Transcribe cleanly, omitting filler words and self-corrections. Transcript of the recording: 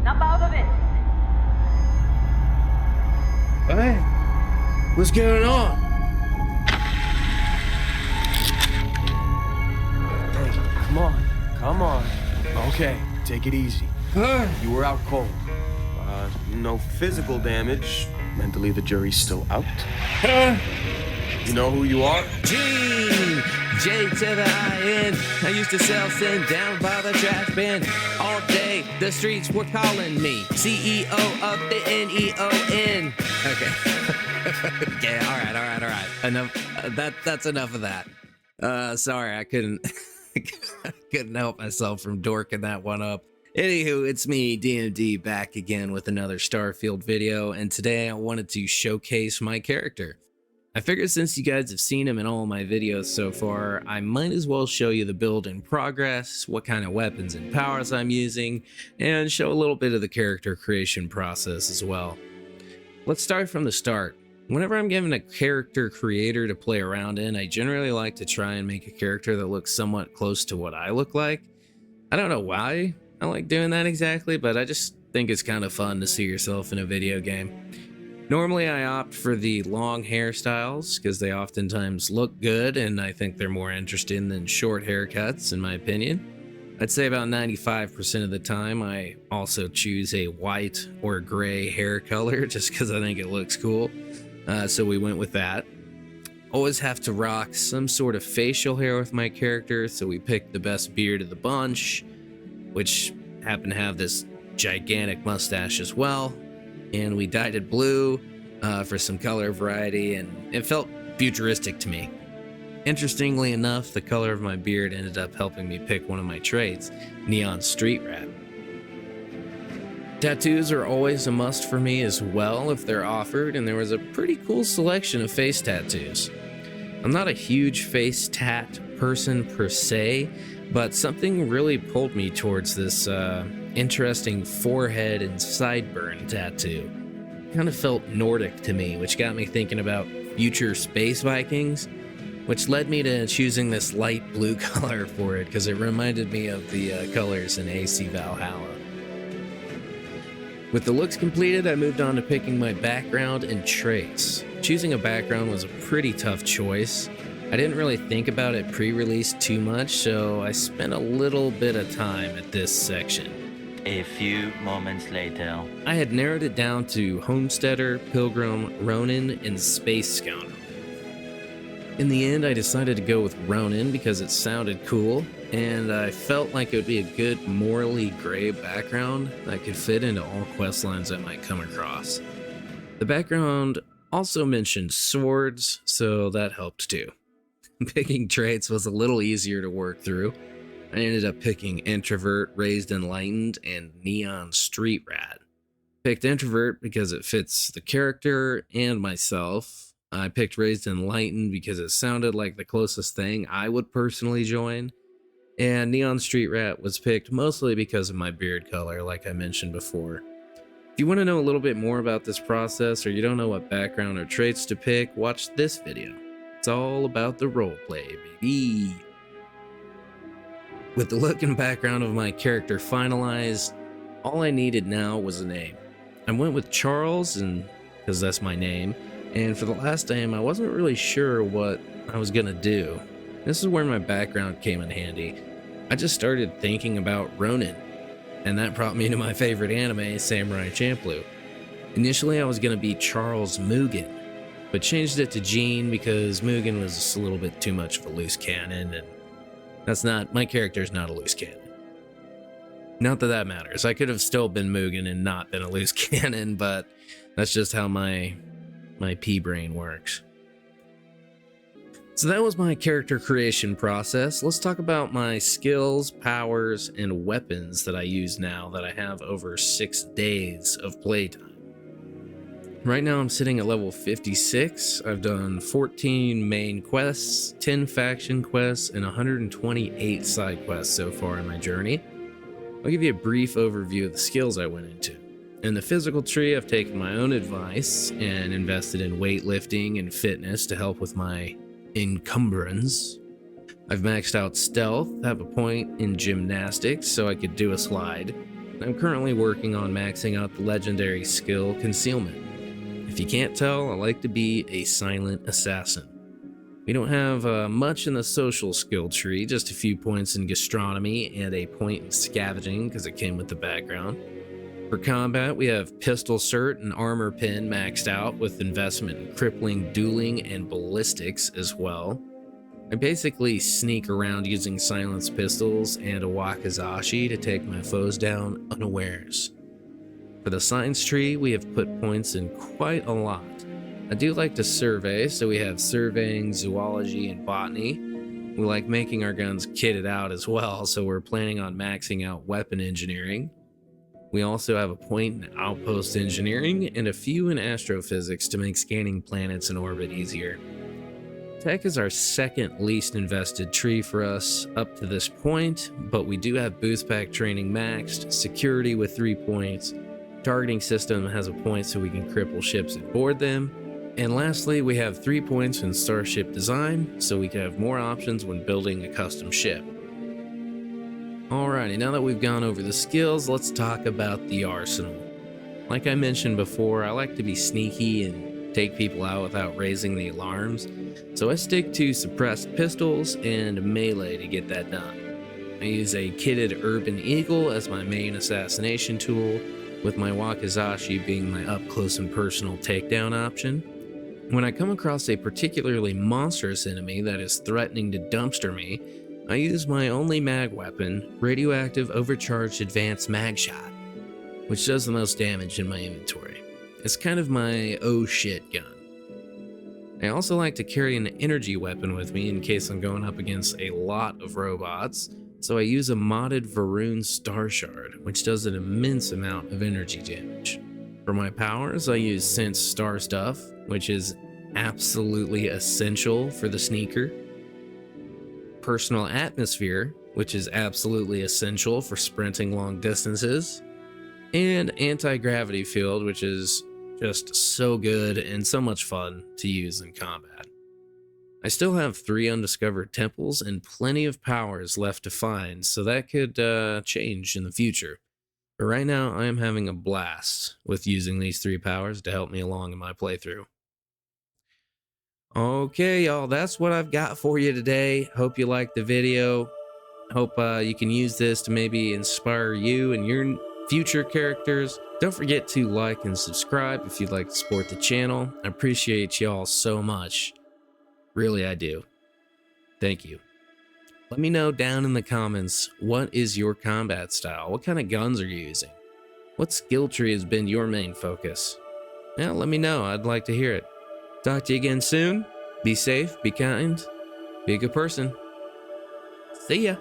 Snap out of it. Hey, what's going on? Hey, come on. Okay, take it easy. You were out cold. No physical damage. Mentally, the jury's still out. You know who you are? JIN, J to the I-N. I used to sell sin down by the trash bin. All day, the streets were calling me CEO of the NEON. Okay. Okay, all right. Enough. That's enough of that. Sorry, I couldn't help myself from dorking that one up. Anywho, it's me, DMD, back again with another Starfield video, and today I wanted to showcase my character. I figured since you guys have seen him in all of my videos so far, I might as well show you the build in progress, what kind of weapons and powers I'm using, and show a little bit of the character creation process as well. Let's start from the start. Whenever I'm given a character creator to play around in, I generally like to try and make a character that looks somewhat close to what I look like. I don't know why I like doing that exactly, but I just think it's kind of fun to see yourself in a video game. Normally I opt for the long hairstyles because they oftentimes look good and I think they're more interesting than short haircuts in my opinion. I'd say about 95% of the time I also choose a white or gray hair color just because I think it looks cool. So we went with that. Always have to rock some sort of facial hair with my character, so we picked the best beard of the bunch, which happened to have this gigantic mustache as well, and we dyed it blue for some color variety, and it felt futuristic to me. Interestingly enough, the color of my beard ended up helping me pick one of my traits, Neon Street Rat. Tattoos are always a must for me as well if they're offered, and there was a pretty cool selection of face tattoos. I'm not a huge face tat person per se, but something really pulled me towards this interesting forehead and sideburn tattoo. Kind of felt Nordic to me, which got me thinking about future space Vikings, which led me to choosing this light blue color for it because it reminded me of the colors in AC Valhalla. With the looks completed, I moved on to picking my background and traits. Choosing a background was a pretty tough choice. I didn't really think about it pre-release too much, so I spent a little bit of time at this section. A few moments later. I had narrowed it down to Homesteader, Pilgrim, Ronin, and Space Scoundrel. In the end, I decided to go with Ronin because it sounded cool, and I felt like it would be a good morally gray background that could fit into all quest lines I might come across. The background also mentioned swords, so that helped too. Picking traits was a little easier to work through. I ended up picking Introvert, Raised Enlightened, and Neon Street Rat. Picked Introvert because it fits the character and myself. I picked Raised Enlightened because it sounded like the closest thing I would personally join. And Neon Street Rat was picked mostly because of my beard color, like I mentioned before. If you want to know a little bit more about this process, or you don't know what background or traits to pick, watch this video. It's all about the roleplay, baby. With the look and background of my character finalized, all I needed now was a name. I went with Charles, and because that's my name, and for the last name, I wasn't really sure what I was gonna do. This is where my background came in handy. I just started thinking about Ronin, and that brought me to my favorite anime, Samurai Champloo. Initially, I was gonna be Charles Mugen, but changed it to JIN because Mugen was just a little bit too much of a loose cannon, and my character's not a loose cannon. Not that that matters. I could have still been Mugen and not been a loose cannon, but that's just how my pea brain works. So that was my character creation process. Let's talk about my skills, powers, and weapons that I use now that I have over 6 days of playtime. Right now I'm sitting at level 56. I've done 14 main quests, 10 faction quests, and 128 side quests so far in my journey. I'll give you a brief overview of the skills I went into. In the physical tree, I've taken my own advice and invested in weightlifting and fitness to help with my encumbrance. I've maxed out stealth, have a point in gymnastics so I could do a slide. I'm currently working on maxing out the legendary skill Concealment. If you can't tell, I like to be a silent assassin. We don't have much in the social skill tree, just a few points in gastronomy and a point in scavenging because it came with the background. For combat, we have pistol cert and armor pin maxed out with investment in crippling, dueling, and ballistics as well. I basically sneak around using silenced pistols and a wakizashi to take my foes down unawares. For the science tree, we have put points in quite a lot. I do like to survey, so we have surveying, zoology, and botany. We like making our guns kitted out as well, so we're planning on maxing out weapon engineering. We also have a point in outpost engineering and a few in astrophysics to make scanning planets in orbit easier. Tech is our second least invested tree for us up to this point, but we do have boost pack training maxed, security with 3 points, targeting system has a point so we can cripple ships and board them, and lastly we have 3 points in starship design so we can have more options when building a custom ship. Alrighty, now that we've gone over the skills, let's talk about the arsenal. Like I mentioned before, I like to be sneaky and take people out without raising the alarms, so I stick to suppressed pistols and melee to get that done. I use a kitted Urban Eagle as my main assassination tool, with my wakizashi being my up close and personal takedown option. When I come across a particularly monstrous enemy that is threatening to dumpster me, I use my only mag weapon, Radioactive Overcharged Advanced Mag Shot, which does the most damage in my inventory. It's kind of my oh shit gun. I also like to carry an energy weapon with me in case I'm going up against a lot of robots, so I use a modded Varun Star Shard, which does an immense amount of energy damage. For my powers, I use Sense Star Stuff, which is absolutely essential for the sneaker. Personal Atmosphere, which is absolutely essential for sprinting long distances. And Anti-Gravity Field, which is just so good and so much fun to use in combat. I still have 3 undiscovered temples and plenty of powers left to find, so that could change in the future. But right now, I am having a blast with using these 3 powers to help me along in my playthrough. Okay, y'all, that's what I've got for you today. Hope you liked the video. Hope you can use this to maybe inspire you and your future characters. Don't forget to like and subscribe if you'd like to support the channel. I appreciate y'all so much. Really, I do. Thank you. Let me know down in the comments, what is your combat style? What kind of guns are you using? What skill tree has been your main focus? Yeah, let me know. I'd like to hear it. Talk to you again soon. Be safe, be kind, be a good person. See ya.